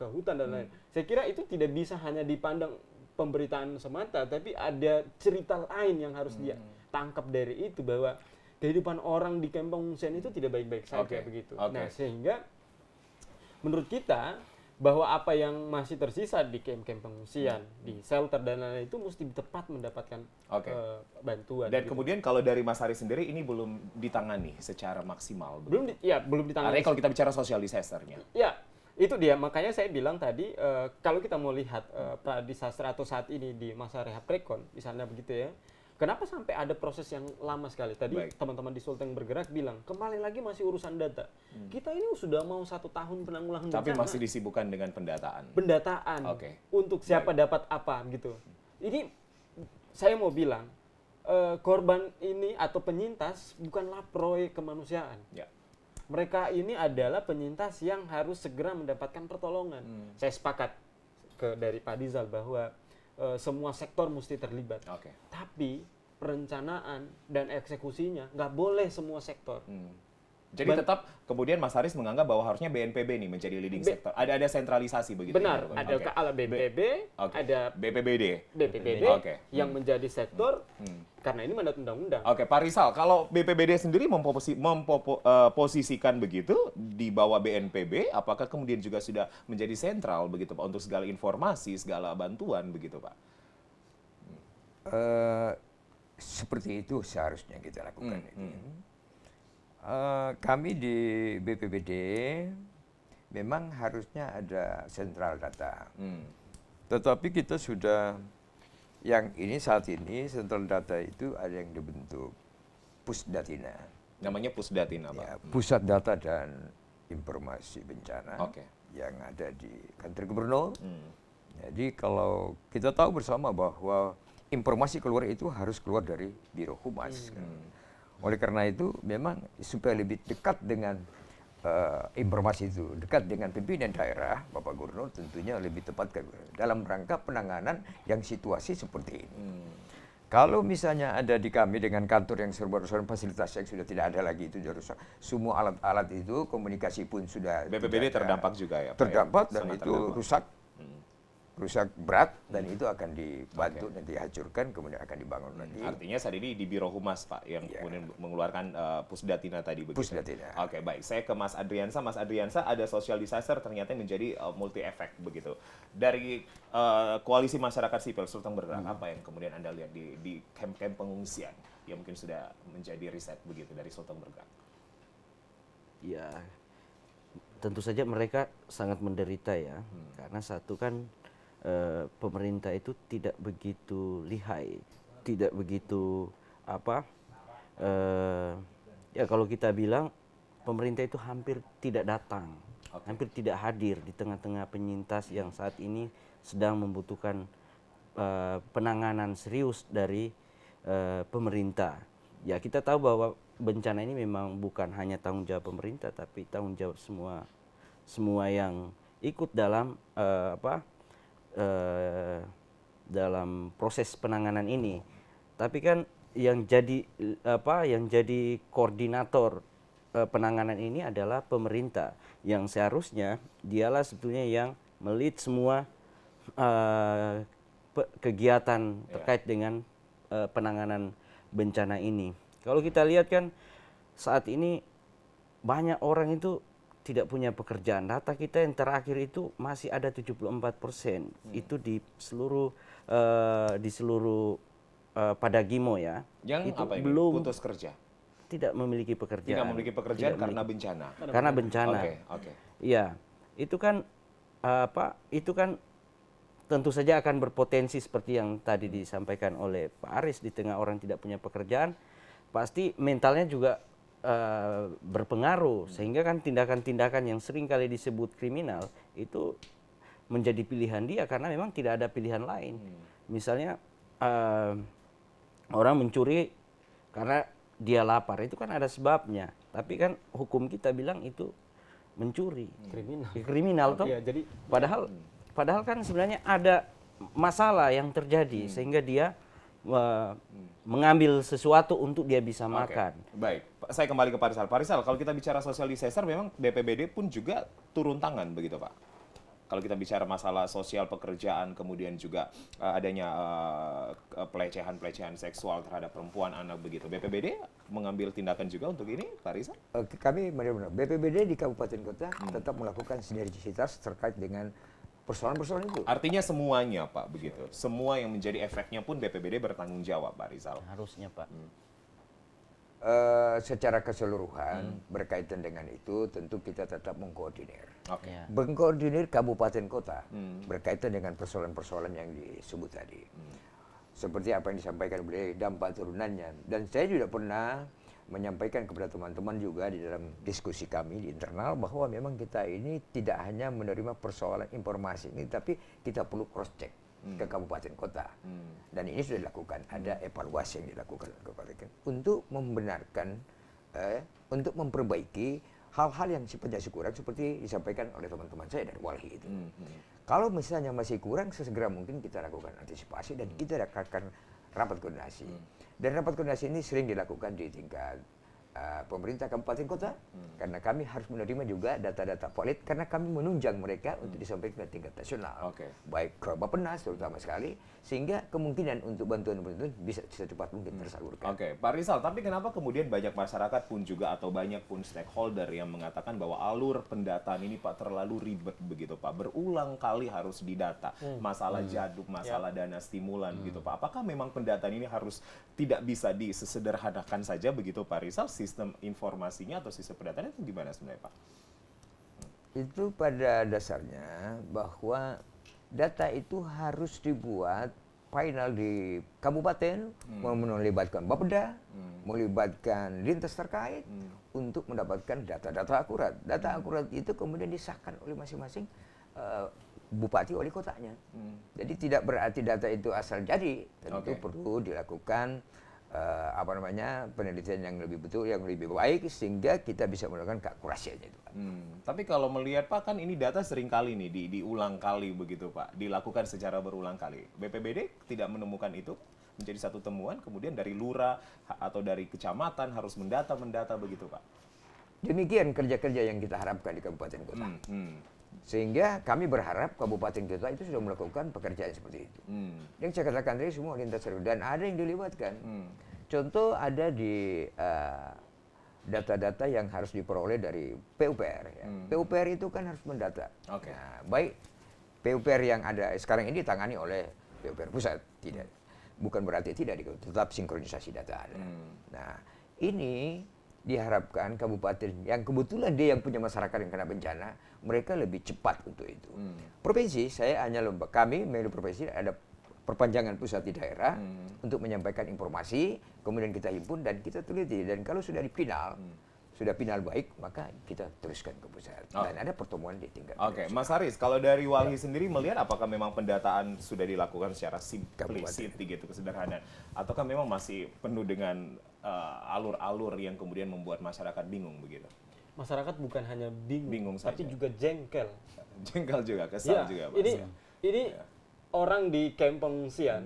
ke hutan dan lain. Saya kira itu tidak bisa hanya dipandang pemberitaan semata, tapi ada cerita lain yang harus dia tangkap dari itu, bahwa kehidupan orang di kamp pengungsian itu tidak baik-baik saja begitu. Nah, sehingga menurut kita bahwa apa yang masih tersisa di kamp-kamp pengungsian, di shelter dan lain-lain itu mesti tepat mendapatkan bantuan. Dan gitu. kemudian kalau dari Mas Haris sendiri ini belum ditangani secara maksimal. Belum ditangani. Artinya kalau kita bicara social disasternya. Ya, itu dia. Makanya saya bilang tadi, kalau kita mau lihat pra-disaster atau saat ini di masa rehab Krekon, misalnya begitu ya, kenapa sampai ada proses yang lama sekali? Tadi teman-teman di Sulteng Bergerak bilang, kembali lagi masih urusan data. Kita ini sudah mau 1 tahun penanggulangan bencana. Tapi masih disibukkan dengan pendataan. Untuk siapa dapat apa gitu. Ini saya mau bilang, korban ini atau penyintas bukanlah proyek kemanusiaan. Ya. Mereka ini adalah penyintas yang harus segera mendapatkan pertolongan. Saya sepakat dari Pak Dizal bahwa semua sektor mesti terlibat. Tapi perencanaan dan eksekusinya nggak boleh semua sektor. Jadi tetap kemudian Mas Haris menganggap bahwa harusnya BNPB nih menjadi leading sektor. Ada sentralisasi begitu. Benar, ada ala BNPB, ada BPBD. Yang menjadi sektor karena ini mandat undang-undang. Oke, Pak Rizal, kalau BPBD sendiri memposisikan begitu di bawah BNPB, apakah kemudian juga sudah menjadi sentral begitu Pak untuk segala informasi, segala bantuan begitu Pak? Seperti itu seharusnya kita lakukan. Kami di BPBD memang harusnya ada sentral data. Tetapi kita sudah, yang ini saat ini sentral data itu ada yang dibentuk Pusdatina. Namanya Pusdatina Pak? Ya, Pusat Data dan Informasi Bencana yang ada di kantor gubernur. Jadi kalau kita tahu bersama bahwa informasi keluar itu harus keluar dari Biro Humas. Oleh karena itu memang supaya lebih dekat dengan informasi itu, dekat dengan pimpinan daerah, Bapak Gubernur tentunya lebih tepat dalam rangka penanganan yang situasi seperti ini. Kalau misalnya ada di kami dengan kantor yang serba-serba fasilitas yang sudah tidak ada lagi, itu sudah rusak. Semua alat-alat itu, komunikasi pun sudah BPBD terdampak juga ya Pak? Terdampak dan itu rusak berat dan itu akan dibantu dan dihancurkan kemudian akan dibangun lagi. Artinya saat ini di Biro Humas Pak yang kemudian mengeluarkan Pusdatina tadi begitu. Pusdatina. Oke, baik. Saya ke Mas Adriansa. Mas Adriansa, ada social disaster ternyata menjadi multi efek begitu. Dari koalisi masyarakat sipil Sulteng Bergerak, apa yang kemudian Anda lihat di kamp-kamp pengungsian yang mungkin sudah menjadi riset begitu dari Sulteng Bergerak? Ya, tentu saja mereka sangat menderita ya, karena satu kan pemerintah itu tidak begitu lihai, tidak begitu apa, ya kalau kita bilang pemerintah itu hampir tidak datang, hampir tidak hadir di tengah-tengah penyintas yang saat ini sedang membutuhkan penanganan serius dari pemerintah. Ya kita tahu bahwa bencana ini memang bukan hanya tanggung jawab pemerintah, tapi tanggung jawab semua yang ikut dalam dalam proses penanganan ini. Tapi kan yang jadi koordinator penanganan ini adalah pemerintah, yang seharusnya dialah sebetulnya yang melit semua kegiatan terkait dengan penanganan bencana ini. Kalau kita lihat kan saat ini banyak orang itu tidak punya pekerjaan. Data kita yang terakhir itu masih ada 74%. Itu di seluruh Padagimo ya. Yang itu apa ini? belum Putus kerja? tidak memiliki pekerjaan. Tidak memiliki pekerjaan Tidak karena memiliki- bencana? Karena bencana. Oke. Iya, itu kan itu kan tentu saja akan berpotensi seperti yang tadi disampaikan oleh Pak Aris, di tengah orang tidak punya pekerjaan, pasti mentalnya juga berpengaruh, sehingga kan tindakan-tindakan yang sering kali disebut kriminal itu menjadi pilihan dia karena memang tidak ada pilihan lain. Misalnya orang mencuri karena dia lapar, itu kan ada sebabnya, tapi kan hukum kita bilang itu mencuri. Kriminal. Ya, kriminal toh. Iya, jadi Padahal kan sebenarnya ada masalah yang terjadi sehingga dia mengambil sesuatu untuk dia bisa makan. Baik, saya kembali ke Pak Rizal. Pak Rizal, kalau kita bicara social disaster, memang BPBD pun juga turun tangan begitu Pak? Kalau kita bicara masalah sosial pekerjaan, kemudian juga adanya pelecehan seksual terhadap perempuan, anak begitu. BPBD mengambil tindakan juga untuk ini, Pak Rizal? Kami benar-benar BPBD di kabupaten kota tetap melakukan sinergisitas terkait dengan persoalan-persoalan itu. Artinya semuanya Pak, begitu. Semua yang menjadi efeknya pun BPBD bertanggung jawab, Pak Rizal. Harusnya Pak. Secara keseluruhan berkaitan dengan itu tentu kita tetap mengkoordinir. Oke. Ya. Mengkoordinir kabupaten kota berkaitan dengan persoalan-persoalan yang disebut tadi. Seperti apa yang disampaikan oleh dampak turunannya. Dan saya juga pernah menyampaikan kepada teman-teman juga di dalam diskusi kami di internal bahwa memang kita ini tidak hanya menerima persoalan informasi ini, tapi kita perlu cross check ke kabupaten kota. Dan ini sudah dilakukan, ada evaluasi yang dilakukan oleh kabupaten untuk membenarkan, untuk memperbaiki hal-hal yang sifatnya kurang seperti disampaikan oleh teman-teman saya dari Walhi itu. Kalau misalnya masih kurang, sesegera mungkin kita lakukan antisipasi dan kita akan rapat koordinasi. Dan rapat koordinasi ini sering dilakukan di tingkat pemerintah kabupaten kota, karena kami harus menerima juga data-data valid, karena kami menunjang mereka untuk disampaikan ke tingkat nasional. Baik ke Bappenas terutama sekali, sehingga kemungkinan untuk bantuan-bantuan bisa secepat mungkin tersalurkan. Oke, Pak Rizal, tapi kenapa kemudian banyak masyarakat pun juga atau banyak pun stakeholder yang mengatakan bahwa alur pendataan ini Pak terlalu ribet begitu Pak, berulang kali harus didata, masalah jaduk, masalah dana stimulan gitu Pak. Apakah memang pendataan ini harus tidak bisa disesederhanakan saja begitu Pak Rizal? Sistem informasinya atau sistem pendataannya itu gimana sebenarnya Pak? Itu pada dasarnya bahwa data itu harus dibuat final di kabupaten, melibatkan Bapeda, melibatkan lintas terkait untuk mendapatkan data-data akurat. Data akurat itu kemudian disahkan oleh masing-masing bupati wali kotanya. Jadi tidak berarti data itu asal jadi, tentu perlu dilakukan penelitian yang lebih betul, yang lebih baik, sehingga kita bisa melakukan keakurasiannya itu. Tapi kalau melihat Pak, kan ini data sering kali nih diulang kali begitu Pak, dilakukan secara berulang kali. BPBD tidak menemukan itu menjadi satu temuan, kemudian dari lurah atau dari kecamatan harus mendata begitu Pak. Demikian kerja-kerja yang kita harapkan di kabupaten kota. Sehingga kami berharap kabupaten kota itu sudah melakukan pekerjaan seperti itu. Yang saya katakan tadi semua lintas dan ada yang dilibatkan. Contoh ada di data-data yang harus diperoleh dari PUPR. Ya. PUPR itu kan harus mendata. Nah, baik PUPR yang ada sekarang ini ditangani oleh PUPR pusat, tidak. Bukan berarti tidak, tetap sinkronisasi data ada. Nah, ini diharapkan kabupaten yang kebetulan dia yang punya masyarakat yang kena bencana, mereka lebih cepat untuk itu. Provinsi, saya hanya kami melalui provinsi ada perpanjangan pusat di daerah untuk menyampaikan informasi, kemudian kita himpun dan kita teliti. Dan kalau sudah final baik, maka kita teruskan ke pusat. Dan ada pertemuan di tingkat. Oke, Mas Haris, kalau dari Walhi sendiri melihat apakah memang pendataan sudah dilakukan secara simplicity gitu, kesederhanaan, ataukah memang masih penuh dengan alur-alur yang kemudian membuat masyarakat bingung begitu? Masyarakat bukan hanya bingung saja. tapi juga jengkel. Jengkel juga, kesal juga, Mas. Ini orang di kamp pengungsian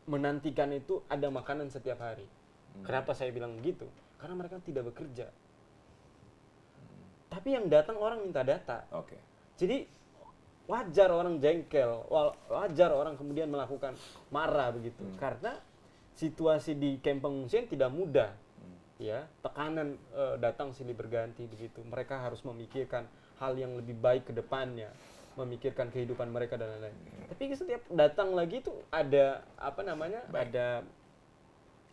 menantikan itu ada makanan setiap hari. Kenapa saya bilang begitu? Karena mereka tidak bekerja. Tapi yang datang orang minta data. Oke. Jadi wajar orang jengkel, wajar orang kemudian melakukan marah begitu. Karena situasi di kamp pengungsian tidak mudah. Ya, tekanan datang silih berganti begitu. Mereka harus memikirkan hal yang lebih baik ke depannya, memikirkan kehidupan mereka dan lain-lain. Tapi setiap datang lagi itu ada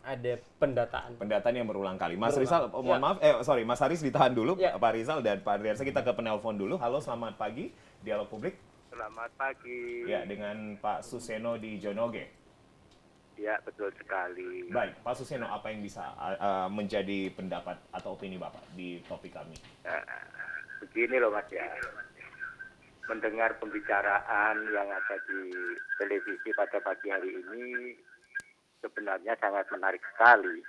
ada pendataan. Pendataan yang berulang kali. Mas Rizal, mohon maaf, Mas Haris ditahan dulu, Pak Rizal dan Pak Andriansa, kita ke penelpon dulu. Halo, selamat pagi, Dialog Publik. Selamat pagi. Ya, dengan Pak Suseno di Jonoge. Ya, betul sekali. Baik, Pak Suseno, apa yang bisa menjadi pendapat atau opini Bapak di topik kami? Begini loh Mas ya, mendengar pembicaraan yang ada di televisi pada pagi hari ini sebenarnya sangat menarik sekali.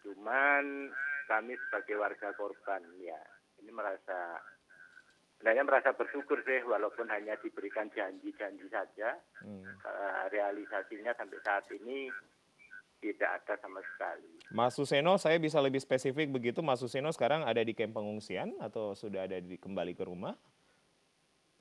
Cuman kami sebagai warga korban ya, ini sebenarnya merasa bersyukur sih, walaupun hanya diberikan janji-janji saja, realisasinya sampai saat ini tidak ada sama sekali. Mas Suseno, saya bisa lebih spesifik begitu, Mas Suseno sekarang ada di kamp pengungsian atau sudah ada kembali ke rumah?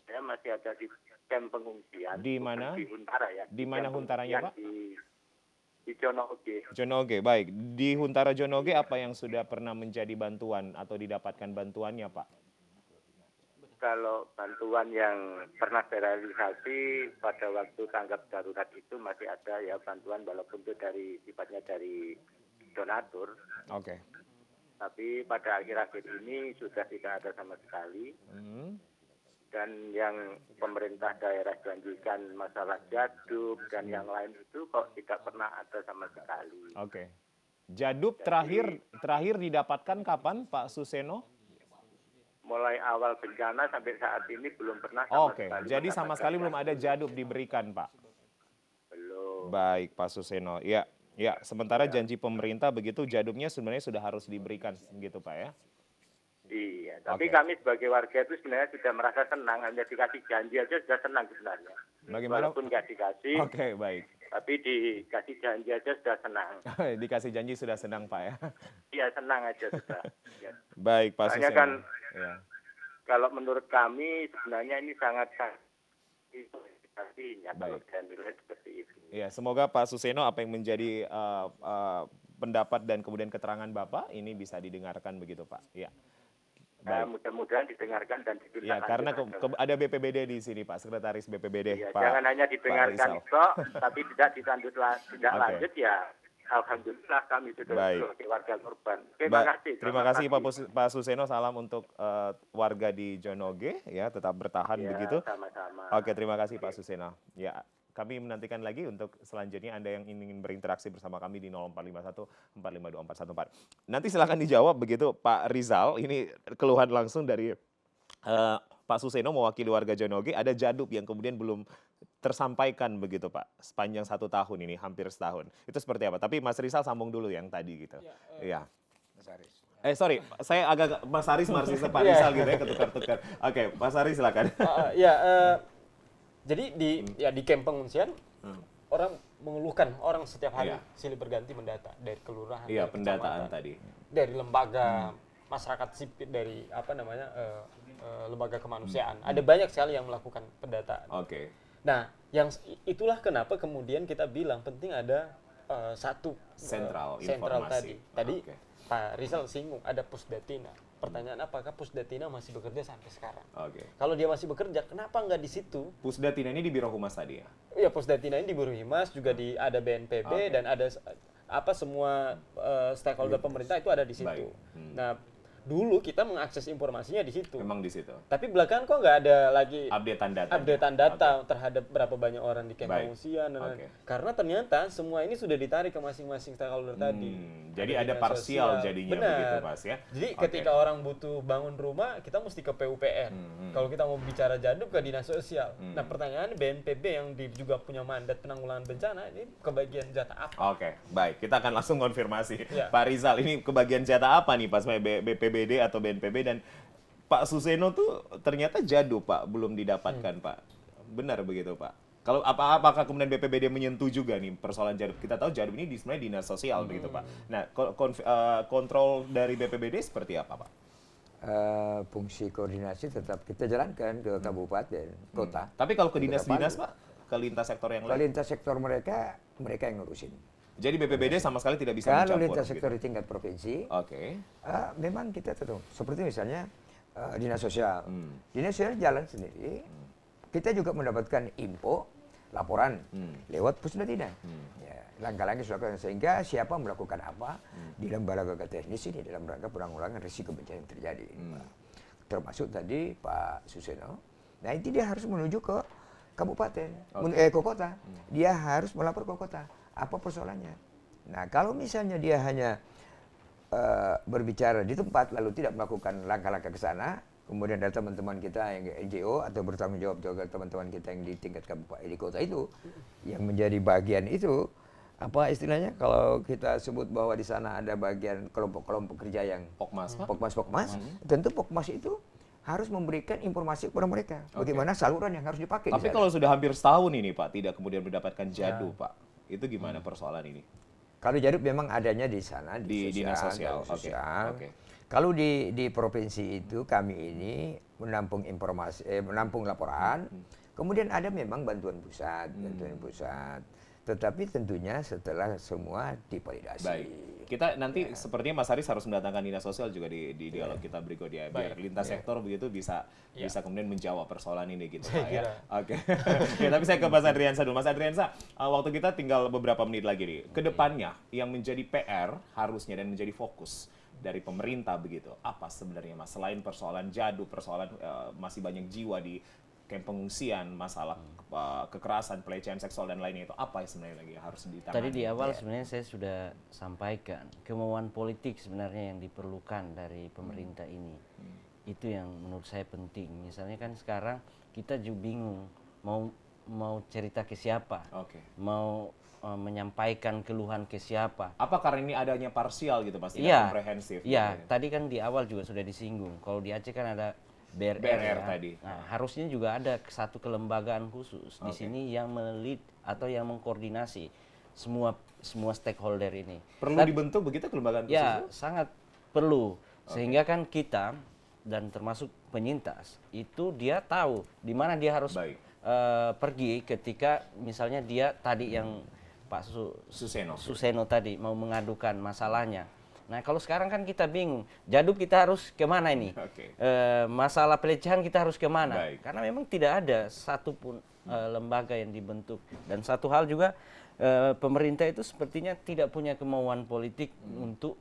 Saya masih ada di kamp pengungsian. Di mana? Di Huntara ya. Di mana Huntaranya, Pak? Di Jonoge. Jonoge, baik. Di Huntara Jonoge apa yang sudah pernah menjadi bantuan atau didapatkan bantuannya, Pak? Kalau bantuan yang pernah terrealisasi pada waktu tanggap darurat itu masih ada ya bantuan, walaupun itu sifatnya dari donatur. Oke. Tapi pada akhir-akhir ini sudah tidak ada sama sekali. Dan yang pemerintah daerah janjikan masalah jadub dan yang lain itu kok tidak pernah ada sama sekali. Oke. Jadub terakhir didapatkan kapan, Pak Suseno? Mulai awal bencana sampai saat ini belum pernah sama Oke, sekali. jadi sama sekali belum ada jadub diberikan, Pak? Belum. Baik, Pak Suseno. Ya, sementara janji pemerintah begitu jadubnya sebenarnya sudah harus diberikan gitu, Pak ya? Iya, tapi kami sebagai warga itu sebenarnya sudah merasa senang, hanya dikasih janji aja sudah senang sebenarnya. Bagaimana? Walaupun nggak dikasih, Oke, baik. tapi dikasih janji aja sudah senang. Dikasih janji sudah senang, Pak ya? Iya, senang aja sudah. Ya. Baik, Pak Soalnya Suseno. kan, Ya. kalau menurut kami sebenarnya ini sangat kalau Baik. saya nilai seperti itu. Ya, semoga Pak Suseno apa yang menjadi pendapat dan kemudian keterangan Bapak ini bisa didengarkan begitu, Pak. Ya. Baik. Mudah-mudahan didengarkan dan Ya, ditindaklanjuti. karena ada BPBD di sini, Pak, Sekretaris BPBD, Ya, Pak. jangan hanya didengarkan Rizal. kok, tapi tidak lanjut ya. Alhamdulillah kami sudah Baik. sebagai warga korban. Terima kasih. Terima kasih Pak Suseno, salam untuk warga di Jonoge, ya, tetap bertahan Ya, begitu. sama-sama. Oke, terima kasih Pak Suseno. Ya, kami menantikan lagi untuk selanjutnya Anda yang ingin berinteraksi bersama kami di 0451 452 414. Nanti silakan dijawab begitu Pak Rizal. Ini keluhan langsung dari Pak Suseno mewakili warga Jonoge. Ada jadub yang kemudian belum tersampaikan begitu Pak, sepanjang 1 tahun ini, hampir setahun. Itu seperti apa? Tapi Mas Rizal sambung dulu yang tadi gitu. Iya. Sorry, saya agak Mas Haris, Pak Rizal gitu ya, ketukar-tukar. Oke, Mas Haris silakan. Jadi di kamp pengungsian orang mengeluhkan, orang setiap hari silih berganti mendata dari kelurahan, Iya, dari pendataan kecamatan, tadi. dari lembaga masyarakat sipil, dari lembaga kemanusiaan. Ada banyak sekali yang melakukan pendataan. Oke. Nah, itulah kenapa kemudian kita bilang penting ada satu Sentral sentral informasi. tadi. Oke. Pak Rizal singgung ada Pusdatina. Pertanyaan apakah Pusdatina masih bekerja sampai sekarang? Oke. Kalau dia masih bekerja, kenapa nggak di situ? Pusdatina ini di Biro Humas tadi ya? Ya, Pusdatina ini di Biro Humas, juga ada BNPB dan semua stakeholder pemerintah itu ada di situ. Baik. Nah, dulu kita mengakses informasinya di situ. Memang di situ. Tapi belakangan kok nggak ada lagi Updatean data. updatean data terhadap berapa banyak orang di camp Baik. pengungsian dan Oke. karena ternyata semua ini sudah ditarik ke masing-masing stakeholder tadi. Jadi ada dinas parsial sosial. jadinya Benar. begitu Mas ya. Jadi Oke. ketika orang butuh bangun rumah, kita mesti ke PUPR. Kalau kita mau bicara jaduk ke dinas sosial. Nah, pertanyaannya BNPB yang juga punya mandat penanggulangan bencana ini kebagian jatah apa? Oke, baik. Kita akan langsung konfirmasi. Ya. Pak Rizal, ini kebagian jatah apa nih pas BPBD atau BNPB, dan Pak Suseno tuh ternyata jadu Pak, belum didapatkan Pak. Benar begitu Pak? Kalau apakah kemudian BPBD menyentuh juga nih persoalan jadu? Kita tahu jadu ini sebenarnya dinas sosial begitu Pak. Nah, kontrol dari BPBD seperti apa Pak? Fungsi koordinasi tetap kita jalankan ke kabupaten, kota. Tapi kalau ke Kita dinas-dinas palu. Pak, ke lintas sektor yang Kalau lain. lintas sektor mereka yang ngurusin. Jadi BPBD sama sekali tidak bisa Kalau mencampur. lintas gitu. sektor di tingkat provinsi, Oke. memang kita tetap seperti misalnya dinas sosial. Dinas sosial jalan sendiri. Kita juga mendapatkan info, laporan lewat pusdatina. Ya, langkah-langkah sudah dilakukan sehingga siapa melakukan apa di lembaga teknis ini dalam rangka penanggulangan risiko bencana yang terjadi. Termasuk tadi Pak Suseno. Nah, itu dia harus menuju ke kabupaten, ke kota. Dia harus melapor ke kota. Apa persoalannya? Nah, kalau misalnya dia hanya berbicara di tempat lalu tidak melakukan langkah-langkah ke sana, kemudian ada teman-teman kita yang NGO atau bertanggung jawab juga teman-teman kita yang di tingkat kabupaten di kota itu yang menjadi bagian itu, apa istilahnya kalau kita sebut bahwa di sana ada bagian kelompok-kelompok kerja yang Pokmas Pak. Pokmas, tentu Pokmas itu harus memberikan informasi kepada mereka bagaimana saluran yang harus dipakai. Tapi di sana. kalau sudah hampir setahun ini Pak, tidak kemudian mendapatkan jadu Pak, itu gimana persoalan ini? Kalau Jaduk memang adanya di sana Di dinas sosial. dinas Oke, sosial. oke. Kalau di provinsi itu kami ini menampung informasi, menampung laporan. Kemudian ada memang bantuan pusat. Tetapi tentunya setelah semua divalidasi. Baik. Kita nanti sepertinya Mas Haris harus mendatangkan dinas sosial juga di dialog kita berikutnya, biar lintas sektor begitu bisa kemudian menjawab persoalan ini gitu Pak ya. Oke. Ya, tapi saya ke Mas Adriansa dulu. Mas Adriansa, waktu kita tinggal beberapa menit lagi nih. Kedepannya yang menjadi PR harusnya dan menjadi fokus dari pemerintah begitu, apa sebenarnya Mas? Selain persoalan jadu, persoalan masih banyak jiwa di kamp pengungsian, masalah kekerasan, pelecehan seksual dan lainnya, itu apa yang sebenarnya lagi harus ditangani? Tadi di awal sebenarnya saya sudah sampaikan kemauan politik sebenarnya yang diperlukan dari pemerintah ini. Itu yang menurut saya penting. Misalnya kan sekarang kita juga bingung mau cerita ke siapa, mau menyampaikan keluhan ke siapa. Apa karena ini adanya parsial gitu Mas, tidak Iya, komprehensif? iya. gitu. Tadi kan di awal juga sudah disinggung. Kalau di Aceh kan ada BRR, BRR ya. tadi. Nah, harusnya juga ada satu kelembagaan khusus di sini yang melit atau yang mengkoordinasi semua stakeholder ini. Perlu dibentuk begitu kelembagaan khusus? Ya, sangat perlu. Sehingga kan kita dan termasuk penyintas itu dia tahu di mana dia harus pergi ketika misalnya dia tadi yang Pak Suseno tadi mau mengadukan masalahnya. Nah, kalau sekarang kan kita bingung, jaduk kita harus kemana ini? Masalah pelecehan kita harus kemana? Karena memang tidak ada satupun lembaga yang dibentuk. Dan satu hal juga, pemerintah itu sepertinya tidak punya kemauan politik untuk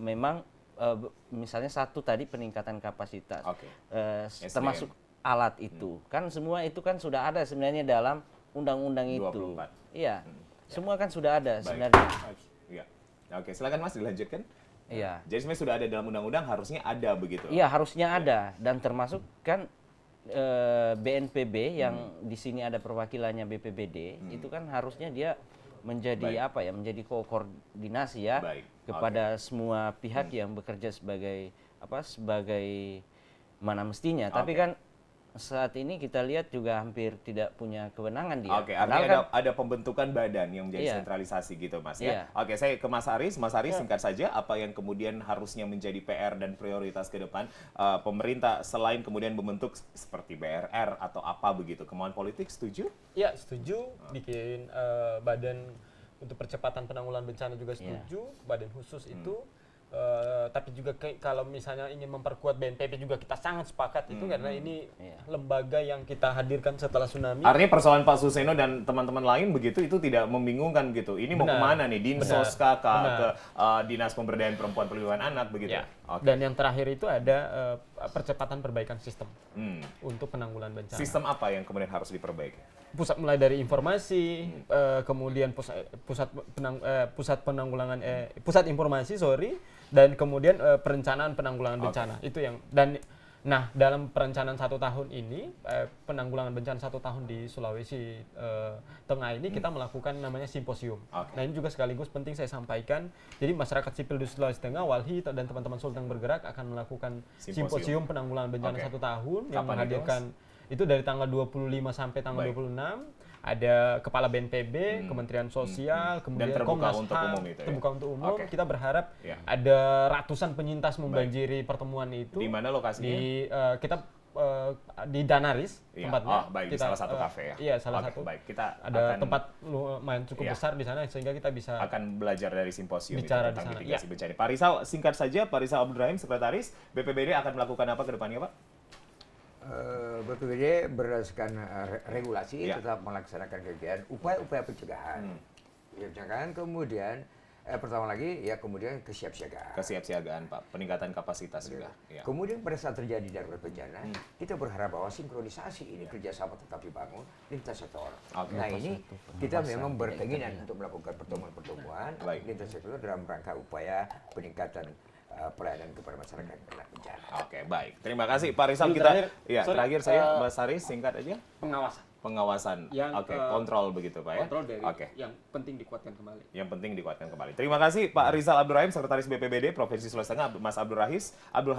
memang misalnya satu tadi peningkatan kapasitas, termasuk alat itu. Kan semua itu kan sudah ada sebenarnya dalam undang-undang itu. Iya, semua kan sudah ada sebenarnya. Oke, silakan Mas dilanjutkan. Iya. Jadi sebenarnya sudah ada dalam undang-undang, harusnya ada begitu. Iya, harusnya ada, dan termasuk kan BNPB yang di sini ada perwakilannya BPBD, itu kan harusnya dia menjadi apa ya, menjadi koordinasi ya kepada semua pihak yang bekerja sebagai mana mestinya. Tapi kan saat ini kita lihat juga hampir tidak punya kewenangan dia. Oke, artinya ada pembentukan badan yang menjadi sentralisasi gitu Mas ya. Oke, saya ke Mas Haris. Mas Haris, singkat saja, apa yang kemudian harusnya menjadi PR dan prioritas ke depan pemerintah selain kemudian membentuk seperti BRR atau apa begitu? Kemauan politik setuju? Ya, setuju. Bikin badan untuk percepatan penanggulangan bencana juga setuju. Badan khusus itu. tapi juga kalau misalnya ingin memperkuat BNPB juga kita sangat sepakat itu karena ini lembaga yang kita hadirkan setelah tsunami. Artinya persoalan Pak Suseno dan teman-teman lain begitu itu tidak membingungkan gitu. Ini mau kemana nih? Dinsos kah ke Dinas Pemberdayaan Perempuan Perlindungan Anak begitu? Ya. Oke. Dan yang terakhir itu ada percepatan perbaikan sistem untuk penanggulangan bencana. Sistem apa yang kemudian harus diperbaiki? Mulai dari informasi, kemudian pusat informasi, dan kemudian perencanaan penanggulangan bencana. Itu yang dalam perencanaan 1 tahun ini penanggulangan bencana 1 tahun di Sulawesi Tengah ini kita melakukan namanya simposium. Nah ini juga sekaligus penting saya sampaikan. Jadi masyarakat sipil di Sulawesi Tengah, Walhi dan teman-teman Sulteng Bergerak akan melakukan simposium penanggulangan bencana 1 tahun yang menghadirkan itu dari tanggal 25 sampai tanggal 26. Ada Kepala BNPB, Kementerian Sosial, kemudian Komnas HAM, terbuka untuk umum. Kita berharap ada ratusan penyintas membanjiri pertemuan itu. Di mana lokasinya? Di Danaris tempatnya. Di salah satu kafe ya. Iya, salah satu. Baik, kita ada tempat lumayan cukup besar di sana sehingga kita bisa akan belajar dari simposium bicara tentang di sana. mitigasi bencana. Pak Rizal, singkat saja, Pak Rizal Abdul Rahim, Sekretaris BPBD akan melakukan apa ke depannya, Pak? BPBD berdasarkan regulasi tetap melaksanakan kegiatan upaya-upaya pencegahan. Kemudian pertama lagi kemudian Kesiapsiagaan, Pak. Peningkatan kapasitas juga. Ya. Kemudian pada saat terjadi darurat bencana, kita berharap bahwa sinkronisasi ini kerjasama tetap dibangun lintas sektor. Nah ini kita memang berkeinginan untuk melakukan pertemuan-pertemuan lintas sektor dalam rangka upaya peningkatan pelayanan kepada masyarakat kena bencana. Oke, baik. Terima kasih Pak Rizal. Terakhir saya Mas Haris singkat aja. Pengawasan. Kontrol begitu Pak ya. Kontrol dari yang penting dikuatkan kembali. Yang penting dikuatkan kembali. Terima kasih Pak Rizal Abdul Rahim, Sekretaris BPBD Provinsi Sulawesi Tengah, Mas Abdul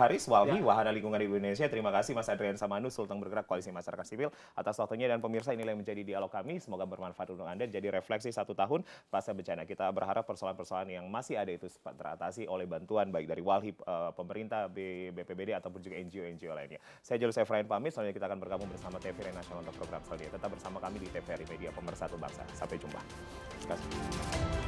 Haris, Walhi, Wahana Lingkungan Indonesia. Terima kasih Mas Adrian Samanu, Sulteng Bergerak Koalisi Masyarakat Sipil atas waktunya, dan pemirsa, inilah yang menjadi dialog kami. Semoga bermanfaat untuk Anda. Jadi refleksi 1 tahun pasca bencana. Kita berharap persoalan-persoalan yang masih ada itu teratasi oleh bantuan baik dari Walhi, pemerintah, BPBD ataupun juga NGO lainnya. Saya Julius Efrain pamit. Selanjutnya kita akan bergabung bersama TVRI Nasional untuk program selanjutnya. Tetap bersama kami di TVRI Media Pemersatu Bangsa. Sampai jumpa. Terima kasih.